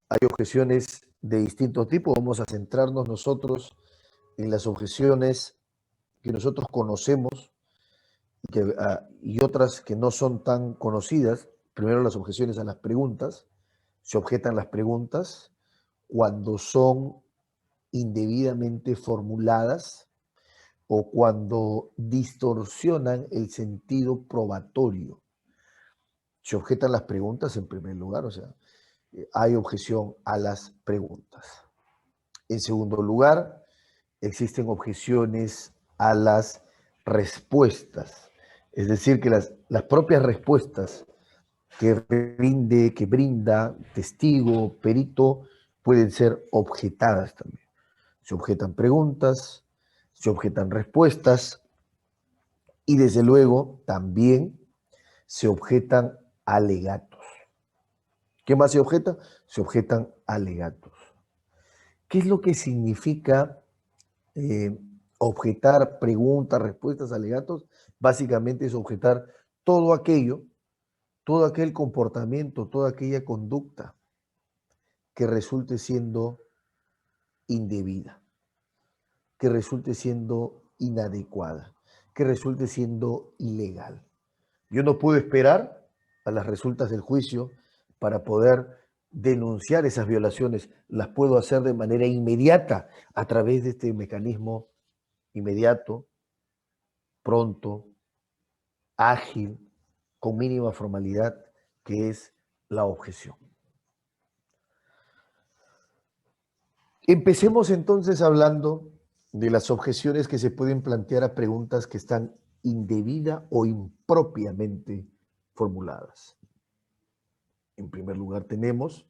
Hay objeciones de distinto tipo. Vamos a centrarnos nosotros en las objeciones que nosotros conocemos y otras que no son tan conocidas. Primero, las objeciones a las preguntas. Se objetan las preguntas cuando son indebidamente formuladas o cuando distorsionan el sentido probatorio. Se objetan las preguntas en primer lugar, o sea, hay objeción a las preguntas. En segundo lugar, existen objeciones a las respuestas, es decir, que las propias respuestas que brinda testigo, perito, pueden ser objetadas también. Se objetan preguntas, se objetan respuestas y desde luego también se objetan alegatos. ¿Qué más se objeta? Se objetan alegatos. ¿Qué es lo que significa eh, objetar preguntas, respuestas, alegatos? Básicamente es objetar todo aquello, todo aquel comportamiento, toda aquella conducta que resulte siendo indebida, que resulte siendo inadecuada, que resulte siendo ilegal. Yo no puedo esperar a las resultas del juicio para poder denunciar esas violaciones. Las puedo hacer de manera inmediata a través de este mecanismo inmediato, pronto, ágil, con mínima formalidad, que es la objeción. Empecemos entonces hablando de las objeciones que se pueden plantear a preguntas que están indebida o impropiamente formuladas. En primer lugar, tenemos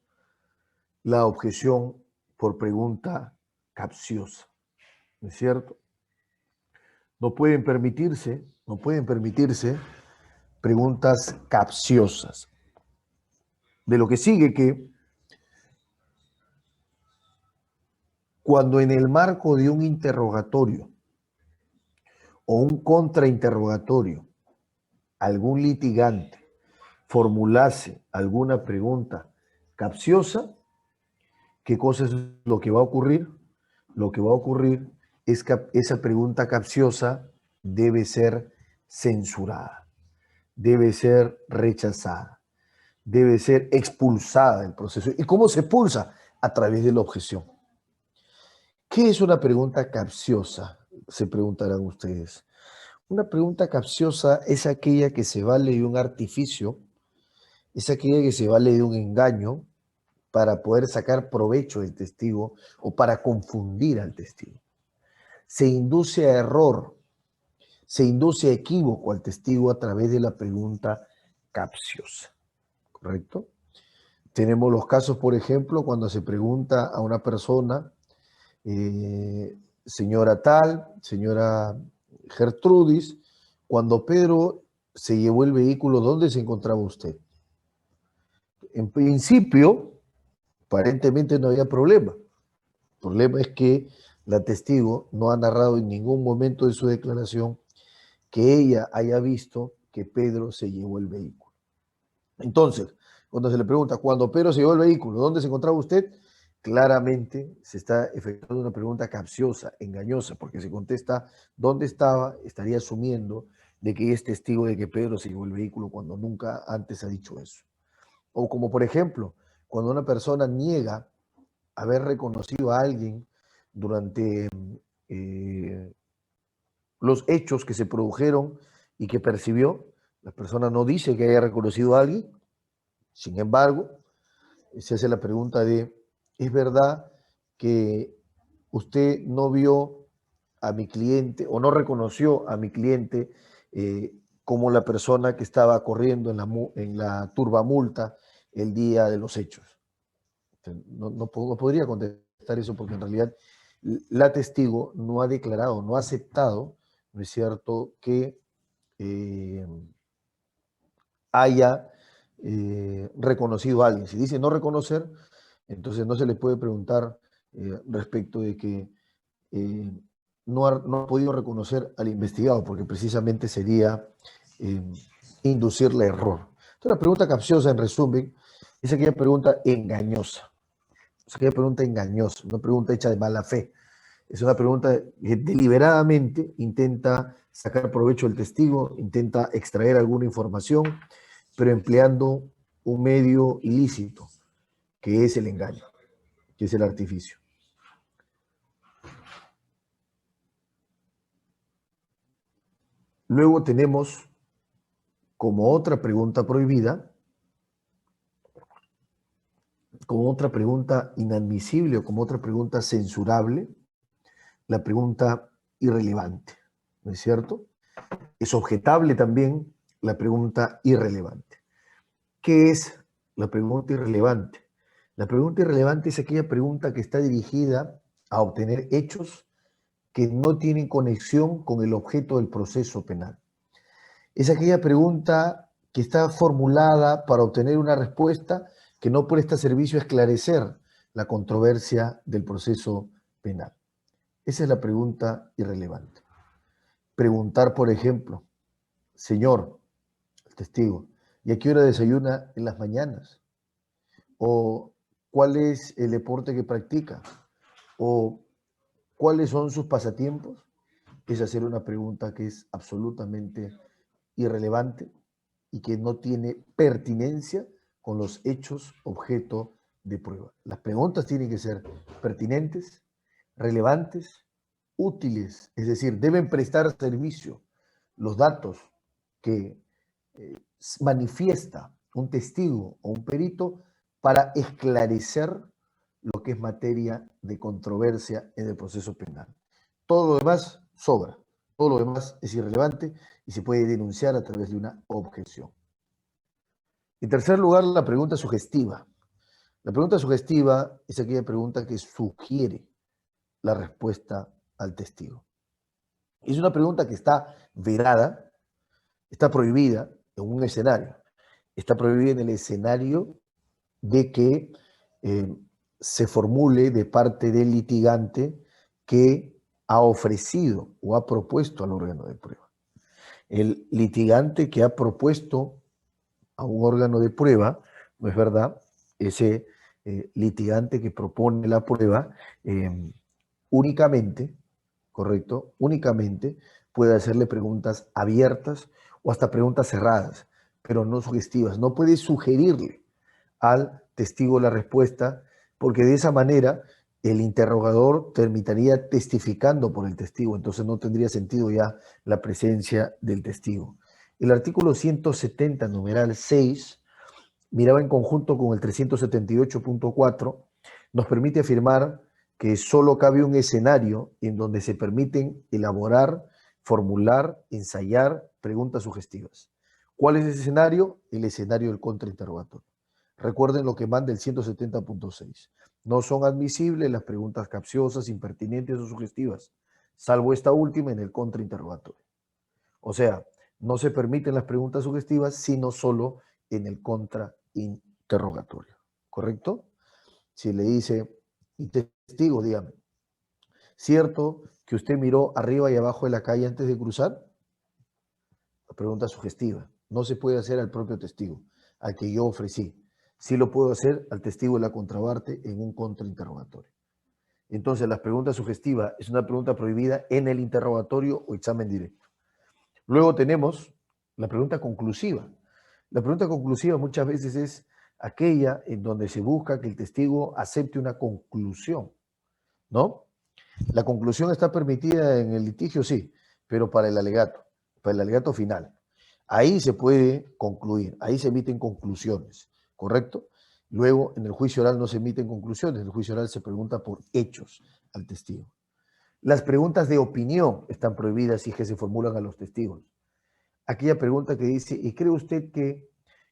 la objeción por pregunta capciosa, ¿no es cierto? No pueden permitirse preguntas capciosas. De lo que sigue que cuando en el marco de un interrogatorio o un contrainterrogatorio algún litigante formulase alguna pregunta capciosa, ¿qué cosa es lo que va a ocurrir? Lo que va a ocurrir es que esa pregunta capciosa debe ser censurada, debe ser rechazada, debe ser expulsada del proceso. ¿Y cómo se expulsa? A través de la objeción. ¿Qué es una pregunta capciosa? Se preguntarán ustedes. Una pregunta capciosa es aquella que se vale de un artificio, es aquella que se vale de un engaño para poder sacar provecho del testigo o para confundir al testigo. Se induce a error, se induce a equívoco al testigo a través de la pregunta capciosa, ¿correcto? Tenemos los casos, por ejemplo, cuando se pregunta a una persona, señora tal, señora Gertrudis, cuando Pedro se llevó el vehículo, ¿dónde se encontraba usted? En principio, aparentemente no había problema. El problema es que la testigo no ha narrado en ningún momento de su declaración que ella haya visto que Pedro se llevó el vehículo. Entonces, cuando se le pregunta, cuando Pedro se llevó el vehículo, ¿dónde se encontraba usted? Claramente se está efectuando una pregunta capciosa, engañosa, porque se contesta dónde estaba, estaría asumiendo de que es testigo de que Pedro se llevó el vehículo cuando nunca antes ha dicho eso. O como por ejemplo, cuando una persona niega haber reconocido a alguien durante los hechos que se produjeron y que percibió, la persona no dice que haya reconocido a alguien, sin embargo, se hace la pregunta de, ¿es verdad que usted no vio a mi cliente o no reconoció a mi cliente como la persona que estaba corriendo en la turbamulta el día de los hechos? No podría contestar eso porque en realidad la testigo no ha declarado, no ha aceptado, ¿no es cierto?, que haya reconocido a alguien. Si dice no reconocer, entonces no se le puede preguntar respecto de que no ha podido reconocer al investigado, porque precisamente sería eh, inducirle error. Entonces, la pregunta capciosa, en resumen, es aquella pregunta engañosa. es aquella pregunta engañosa, una pregunta hecha de mala fe. Es una pregunta que deliberadamente intenta sacar provecho del testigo, intenta extraer alguna información, pero empleando un medio ilícito, que es el engaño, que es el artificio. Luego tenemos como otra pregunta prohibida, como otra pregunta inadmisible o como otra pregunta censurable, la pregunta irrelevante, ¿no es cierto? Es objetable también la pregunta irrelevante. ¿Qué es la pregunta irrelevante? La pregunta irrelevante es aquella pregunta que está dirigida a obtener hechos que no tienen conexión con el objeto del proceso penal. Es aquella pregunta que está formulada para obtener una respuesta que no presta servicio a esclarecer la controversia del proceso penal. Esa es la pregunta irrelevante. Preguntar, por ejemplo, señor, el testigo, ¿y a qué hora desayuna en las mañanas? ¿O cuál es el deporte que practica? ¿O cuáles son sus pasatiempos? Es hacer una pregunta que es absolutamente irrelevante y que no tiene pertinencia con los hechos objeto de prueba. Las preguntas tienen que ser pertinentes, relevantes, útiles, es decir, deben prestar servicio los datos que manifiesta un testigo o un perito para esclarecer lo que es materia de controversia en el proceso penal. Todo lo demás sobra, todo lo demás es irrelevante y se puede denunciar a través de una objeción. En tercer lugar, la pregunta sugestiva. La pregunta sugestiva es aquella pregunta que sugiere la respuesta al testigo. Es una pregunta que está vedada, está prohibida en un escenario. Está prohibida en el escenario de que se formule de parte del litigante que ha ofrecido o ha propuesto al órgano de prueba. El litigante que ha propuesto a un órgano de prueba, ¿no es verdad? Ese litigante que propone la prueba únicamente, ¿correcto? Únicamente puede hacerle preguntas abiertas o hasta preguntas cerradas, pero no sugestivas. No puede sugerirle al testigo la respuesta, porque de esa manera el interrogador terminaría testificando por el testigo, entonces no tendría sentido ya la presencia del testigo. El artículo 170, numeral 6, mirado en conjunto con el 378.4, nos permite afirmar que solo cabe un escenario en donde se permiten elaborar, formular, ensayar preguntas sugestivas. ¿Cuál es ese escenario? El escenario del contrainterrogatorio. Recuerden lo que manda el 170.6. No son admisibles las preguntas capciosas, impertinentes o sugestivas, salvo esta última en el contrainterrogatorio. O sea, no se permiten las preguntas sugestivas, sino solo en el contrainterrogatorio. ¿Correcto? Si le dice, y testigo, dígame, ¿cierto que usted miró arriba y abajo de la calle antes de cruzar? La pregunta sugestiva. No se puede hacer al propio testigo, al que yo ofrecí. Sí lo puedo hacer al testigo de la contraparte en un contrainterrogatorio. Entonces, la pregunta sugestiva es una pregunta prohibida en el interrogatorio o examen directo. Luego tenemos la pregunta conclusiva. La pregunta conclusiva muchas veces es aquella en donde se busca que el testigo acepte una conclusión, ¿no? La conclusión está permitida en el litigio, sí, pero para el alegato final. Ahí se puede concluir, ahí se emiten conclusiones, ¿correcto? Luego, en el juicio oral no se emiten conclusiones, en el juicio oral se pregunta por hechos al testigo. Las preguntas de opinión están prohibidas si es que se formulan a los testigos. Aquella pregunta que dice, ¿y cree usted que,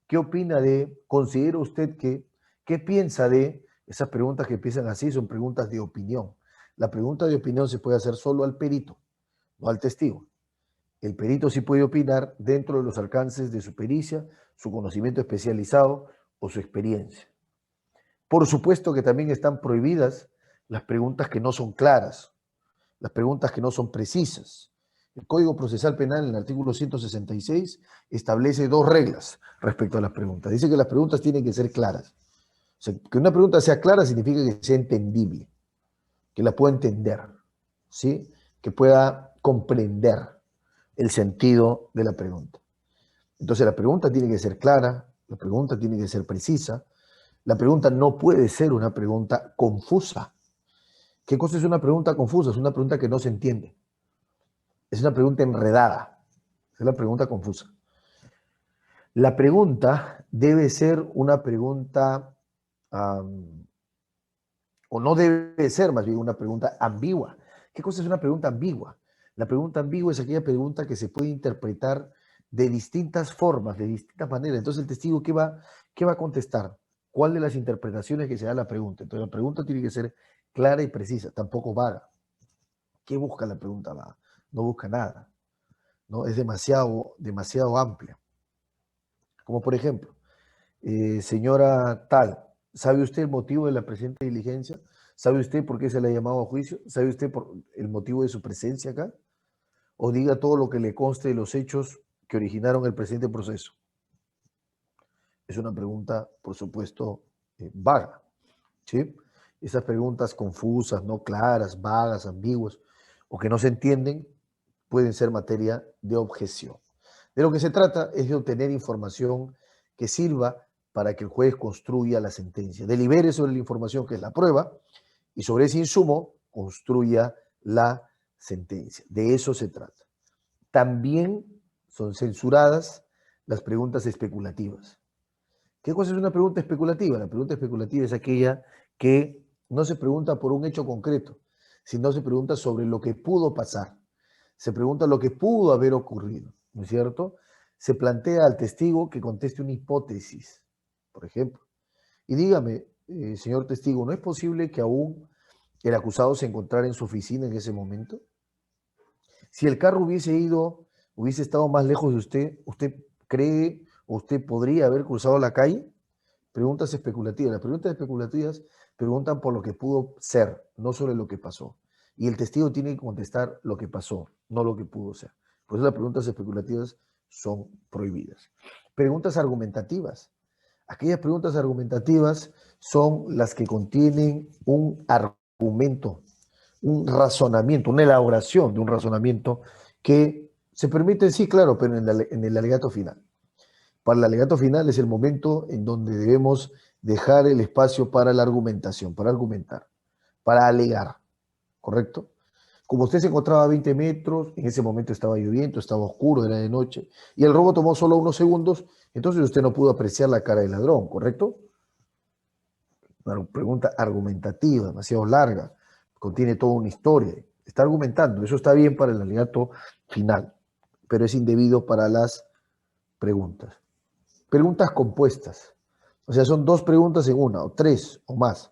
qué opina de, considera usted que, qué piensa de? Esas preguntas que empiezan así son preguntas de opinión. La pregunta de opinión se puede hacer solo al perito, no al testigo. El perito sí puede opinar dentro de los alcances de su pericia, su conocimiento especializado o su experiencia. Por supuesto que también están prohibidas las preguntas que no son claras, las preguntas que no son precisas. El Código Procesal Penal, en el artículo 166, establece dos reglas respecto a las preguntas. Dice que las preguntas tienen que ser claras. O sea, que una pregunta sea clara significa que sea entendible, que la pueda entender, ¿sí? Que pueda comprender el sentido de la pregunta. Entonces la pregunta tiene que ser clara, la pregunta tiene que ser precisa, la pregunta no puede ser una pregunta confusa. ¿Qué cosa es una pregunta confusa? Es una pregunta que no se entiende. Es una pregunta enredada. Es una pregunta confusa. La pregunta debe ser una pregunta, o no debe ser más bien una pregunta ambigua. ¿Qué cosa es una pregunta ambigua? La pregunta ambigua es aquella pregunta que se puede interpretar de distintas formas, de distintas maneras. Entonces el testigo, qué va a contestar? ¿Cuál de las interpretaciones que se da la pregunta? Entonces la pregunta tiene que ser clara y precisa, tampoco vaga. ¿Qué busca la pregunta vaga? No busca nada, ¿no? Es demasiado amplia. Como por ejemplo, señora tal, ¿sabe usted el motivo de la presente diligencia? ¿Sabe usted por qué se le ha llamado a juicio? ¿Sabe usted por el motivo de su presencia acá? O diga todo lo que le conste de los hechos que originaron el presente proceso. Es una pregunta, por supuesto, vaga, ¿sí? Esas preguntas confusas, no claras, vagas, ambiguas, o que no se entienden, pueden ser materia de objeción. De lo que se trata es de obtener información que sirva para que el juez construya la sentencia, delibere sobre la información que es la prueba y sobre ese insumo construya la sentencia. De eso se trata. También son censuradas las preguntas especulativas. ¿Qué cosa es una pregunta especulativa? La pregunta especulativa es aquella que no se pregunta por un hecho concreto, sino se pregunta sobre lo que pudo pasar. Se pregunta lo que pudo haber ocurrido, ¿no es cierto? Se plantea al testigo que conteste una hipótesis, por ejemplo. Y dígame, señor testigo, ¿no es posible que aún el acusado se encontrara en su oficina en ese momento? Si el carro hubiese estado más lejos de usted, ¿usted cree o usted podría haber cruzado la calle? Preguntas especulativas. Las preguntas especulativas preguntan por lo que pudo ser, no sobre lo que pasó. Y el testigo tiene que contestar lo que pasó, no lo que pudo ser. Por eso las preguntas especulativas son prohibidas. Preguntas argumentativas. Aquellas preguntas argumentativas son las que contienen un argumento, un razonamiento, una elaboración de un razonamiento que se permite, sí, claro, pero en el alegato final. Para el alegato final es el momento en donde debemos dejar el espacio para la argumentación, para argumentar, para alegar, ¿correcto? Como usted se encontraba a 20 metros, en ese momento estaba lloviendo, estaba oscuro, era de noche, y el robo tomó solo unos segundos, entonces usted no pudo apreciar la cara del ladrón, ¿correcto? Una pregunta argumentativa, demasiado larga, contiene toda una historia, está argumentando, eso está bien para el alegato final, pero es indebido para las preguntas. Preguntas compuestas, o sea, son dos preguntas en una, o tres o más.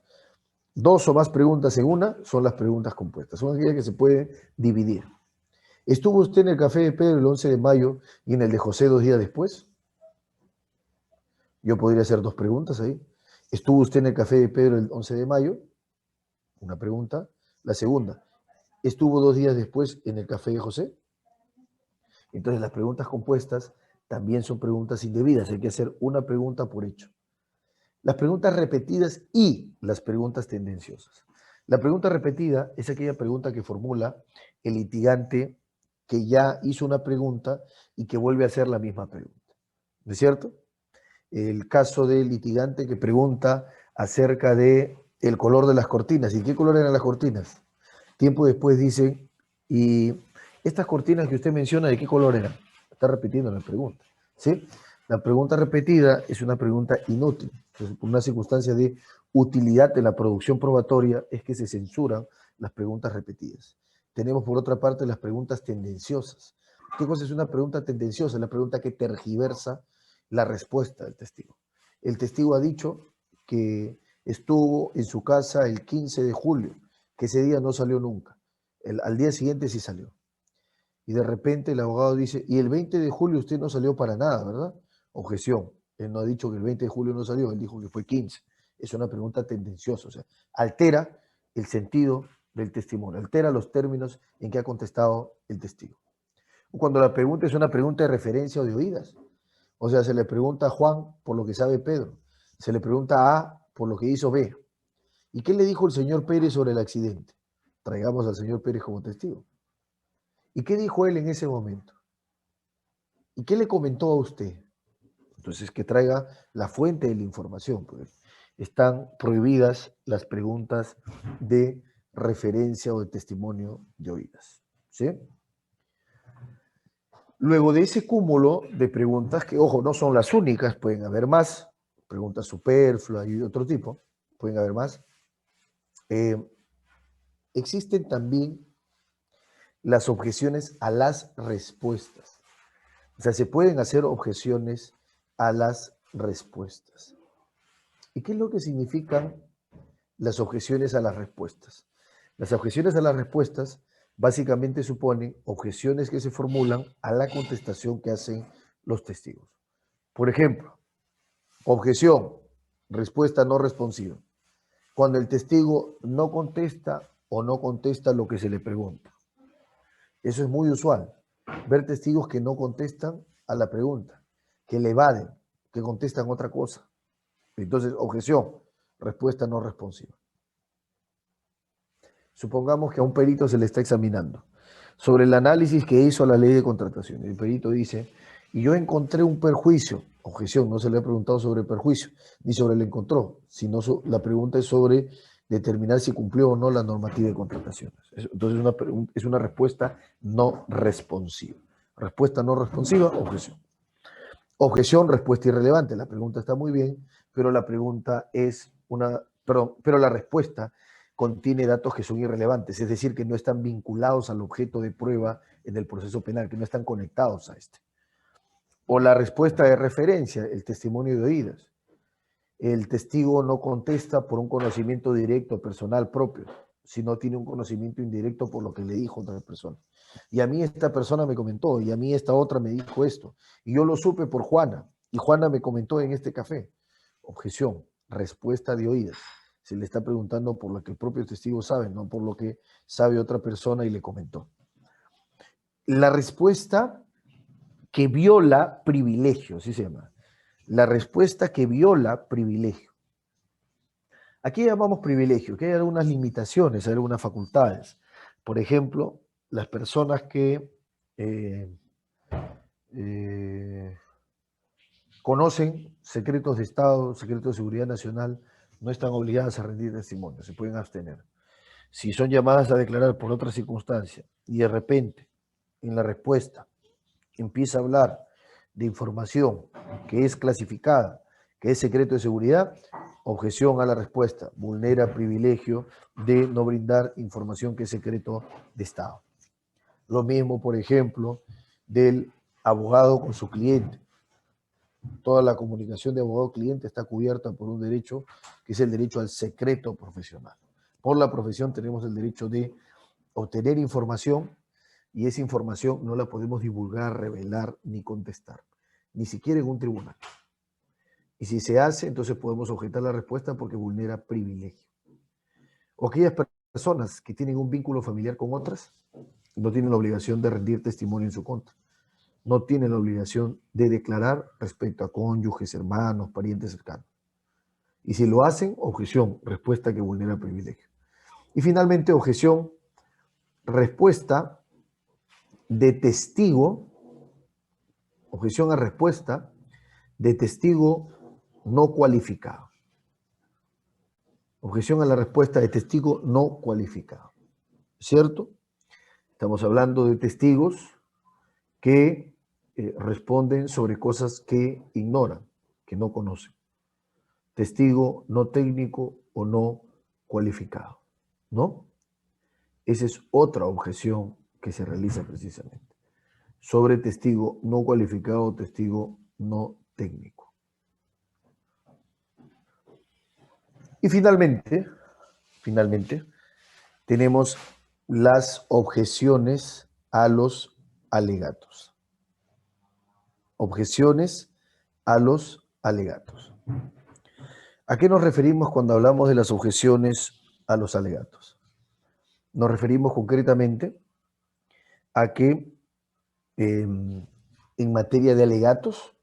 Dos o más preguntas en una son las preguntas compuestas, son aquellas que se pueden dividir. ¿Estuvo usted en el café de Pedro el 11 de mayo y en el de José 2 días después? Yo podría hacer dos preguntas ahí. ¿Estuvo usted en el café de Pedro el 11 de mayo? Una pregunta. La segunda, ¿estuvo 2 días después en el café de José? Entonces las preguntas compuestas también son preguntas indebidas. Hay que hacer una pregunta por hecho. Las preguntas repetidas y las preguntas tendenciosas. La pregunta repetida es aquella pregunta que formula el litigante que ya hizo una pregunta y que vuelve a hacer la misma pregunta. ¿No es cierto? El caso del litigante que pregunta acerca de el color de las cortinas. ¿Y qué color eran las cortinas? Tiempo después dice, ¿y estas cortinas que usted menciona, de qué color eran? Está repitiendo la pregunta, ¿sí? La pregunta repetida es una pregunta inútil. Entonces, por una circunstancia de utilidad de la producción probatoria es que se censuran las preguntas repetidas. Tenemos por otra parte las preguntas tendenciosas. ¿Qué cosa es una pregunta tendenciosa? La pregunta que tergiversa la respuesta del testigo. El testigo ha dicho que estuvo en su casa el 15 de julio, que ese día no salió nunca. Al día siguiente sí salió. Y de repente el abogado dice, y el 20 de julio usted no salió para nada, ¿verdad? Objeción. Él no ha dicho que el 20 de julio no salió, él dijo que fue 15. Es una pregunta tendenciosa, o sea, altera el sentido del testimonio, altera los términos en que ha contestado el testigo. Cuando la pregunta es una pregunta de referencia o de oídas, o sea, se le pregunta a Juan por lo que sabe Pedro, se le pregunta a por lo que hizo B. ¿Y qué le dijo el señor Pérez sobre el accidente? Traigamos al señor Pérez como testigo. ¿Y qué dijo él en ese momento? ¿Y qué le comentó a usted? Entonces, que traiga la fuente de la información, porque están prohibidas las preguntas de referencia o de testimonio de oídas. ¿Sí? Luego de ese cúmulo de preguntas, que ojo, no son las únicas, pueden haber más, preguntas superfluas y de otro tipo, pueden haber más, eh, existen también las objeciones a las respuestas. O sea, se pueden hacer objeciones a las respuestas. ¿Y qué es lo que significan las objeciones a las respuestas? Las objeciones a las respuestas básicamente suponen objeciones que se formulan a la contestación que hacen los testigos. Por ejemplo, objeción, respuesta no responsiva. Cuando el testigo no contesta o no contesta lo que se le pregunta. Eso es muy usual, ver testigos que no contestan a la pregunta, que le evaden, que contestan otra cosa. Entonces, objeción, respuesta no responsiva. Supongamos que a un perito se le está examinando sobre el análisis que hizo a la ley de contratación. El perito dice, y yo encontré un perjuicio. Objeción, no se le ha preguntado sobre el perjuicio, ni sobre el encontró, sino la pregunta es sobre determinar si cumplió o no la normativa de contrataciones. Entonces es una respuesta no responsiva. Respuesta no responsiva, objeción. Objeción, respuesta irrelevante. La pregunta está muy bien, pero la pregunta es pero la respuesta contiene datos que son irrelevantes, es decir, que no están vinculados al objeto de prueba en el proceso penal, que no están conectados a este. O la respuesta de referencia, el testimonio de oídas. El testigo no contesta por un conocimiento directo, personal propio, sino tiene un conocimiento indirecto por lo que le dijo otra persona. Y a mí esta persona me comentó, y a mí esta otra me dijo esto, y yo lo supe por Juana, y Juana me comentó en este café. Objeción, respuesta de oídas. Se le está preguntando por lo que el propio testigo sabe, no por lo que sabe otra persona y le comentó. La respuesta que viola privilegio, así se llama. La respuesta que viola privilegio. Aquí llamamos privilegio, que hay algunas limitaciones, hay algunas facultades. Por ejemplo, las personas que conocen secretos de Estado, secretos de seguridad nacional, no están obligadas a rendir testimonio, se pueden abstener. Si son llamadas a declarar por otra circunstancia y de repente en la respuesta empieza a hablar de información que es clasificada, que es secreto de seguridad, objeción a la respuesta, vulnera privilegio de no brindar información que es secreto de Estado. Lo mismo, por ejemplo, del abogado con su cliente. Toda la comunicación de abogado-cliente está cubierta por un derecho que es el derecho al secreto profesional. Por la profesión tenemos el derecho de obtener información y esa información no la podemos divulgar, revelar ni contestar, ni siquiera en un tribunal. Y si se hace, entonces podemos objetar la respuesta porque vulnera privilegio. O aquellas personas que tienen un vínculo familiar con otras no tienen la obligación de rendir testimonio en su contra. No tienen la obligación de declarar respecto a cónyuges, hermanos, parientes cercanos. Y si lo hacen, objeción, respuesta que vulnera privilegio. Y finalmente, objeción, respuesta de testigo, objeción a respuesta de testigo no cualificado. Objeción a la respuesta de testigo no cualificado. ¿Cierto? Estamos hablando de testigos que responden sobre cosas que ignoran, que no conocen. Testigo no técnico o no cualificado, ¿no? Esa es otra objeción que se realiza precisamente sobre testigo no cualificado, testigo no técnico. Y finalmente, tenemos las objeciones a los alegatos. Objeciones a los alegatos. ¿A qué nos referimos cuando hablamos de las objeciones a los alegatos? Nos referimos concretamente a que en materia de alegatos,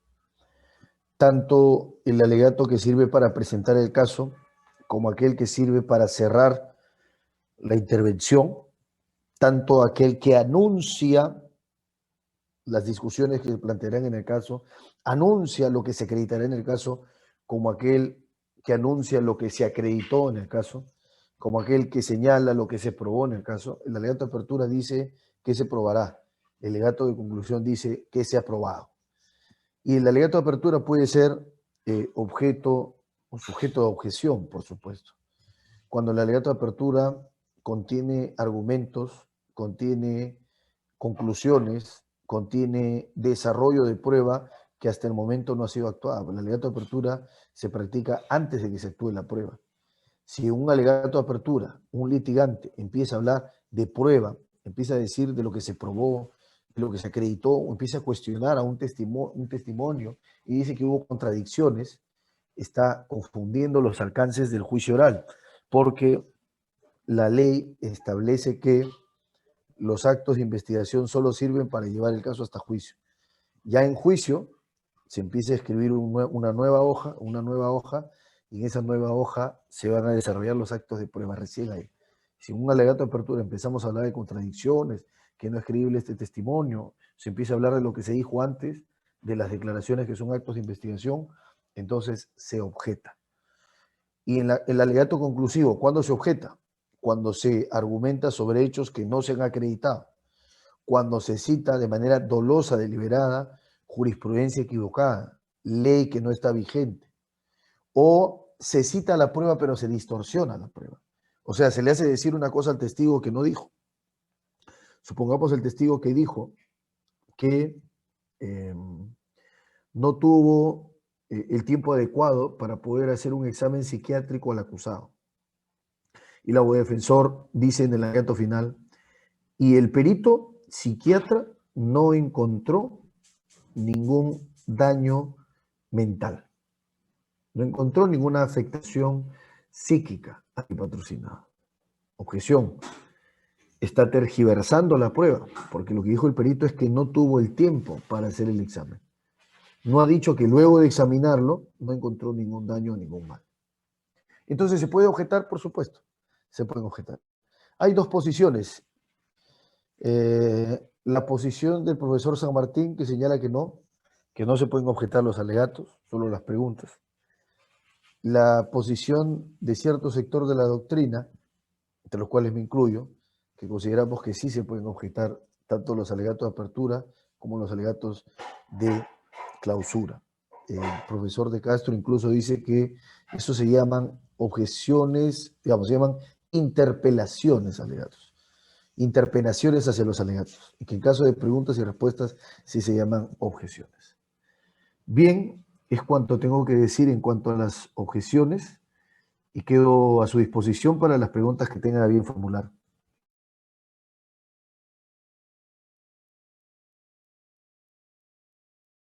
tanto el alegato que sirve para presentar el caso como aquel que sirve para cerrar la intervención, tanto aquel que anuncia las discusiones que se plantearán en el caso, anuncia lo que se acreditará en el caso, como aquel que anuncia lo que se acreditó en el caso, como aquel que señala lo que se probó en el caso. El alegato de apertura dice que se probará, el alegato de conclusión dice que se ha probado. Y el alegato de apertura puede ser objeto o sujeto de objeción, por supuesto. Cuando el alegato de apertura contiene argumentos, contiene conclusiones, contiene desarrollo de prueba que hasta el momento no ha sido actuada. El alegato de apertura se practica antes de que se actúe la prueba. Si un alegato de apertura, un litigante empieza a hablar de prueba, empieza a decir de lo que se probó, de lo que se acreditó, o empieza a cuestionar a un testimonio y dice que hubo contradicciones, está confundiendo los alcances del juicio oral, porque la ley establece que los actos de investigación solo sirven para llevar el caso hasta juicio. Ya en juicio se empieza a escribir una nueva hoja, y en esa nueva hoja se van a desarrollar los actos de prueba recién ahí. Si en un alegato de apertura empezamos a hablar de contradicciones, que no es creíble este testimonio, se empieza a hablar de lo que se dijo antes, de las declaraciones que son actos de investigación, entonces se objeta. Y en el alegato conclusivo, ¿cuándo se objeta? Cuando se argumenta sobre hechos que no se han acreditado, cuando se cita de manera dolosa, deliberada, jurisprudencia equivocada, ley que no está vigente, o se cita la prueba pero se distorsiona la prueba. O sea, se le hace decir una cosa al testigo que no dijo. Supongamos el testigo que dijo que no tuvo el tiempo adecuado para poder hacer un examen psiquiátrico al acusado. Y el abogado defensor dice en el alegato final, y el perito psiquiatra no encontró ningún daño mental, no encontró ninguna afectación psíquica a mi patrocinado. Objeción, está tergiversando la prueba, porque lo que dijo el perito es que no tuvo el tiempo para hacer el examen. No ha dicho que luego de examinarlo no encontró ningún daño o ningún mal. Entonces, ¿se puede objetar? Por supuesto, se pueden objetar. Hay dos posiciones. La posición del profesor San Martín, que señala que no se pueden objetar los alegatos, solo las preguntas. La posición de cierto sector de la doctrina, entre los cuales me incluyo, que consideramos que sí se pueden objetar tanto los alegatos de apertura como los alegatos de clausura. El profesor de Castro incluso dice que eso se llaman objeciones, digamos, se llaman interpelaciones a alegatos, interpelaciones hacia los alegatos, y que en caso de preguntas y respuestas sí se llaman objeciones. Bien, es cuanto tengo que decir en cuanto a las objeciones y quedo a su disposición para las preguntas que tengan a bien formular.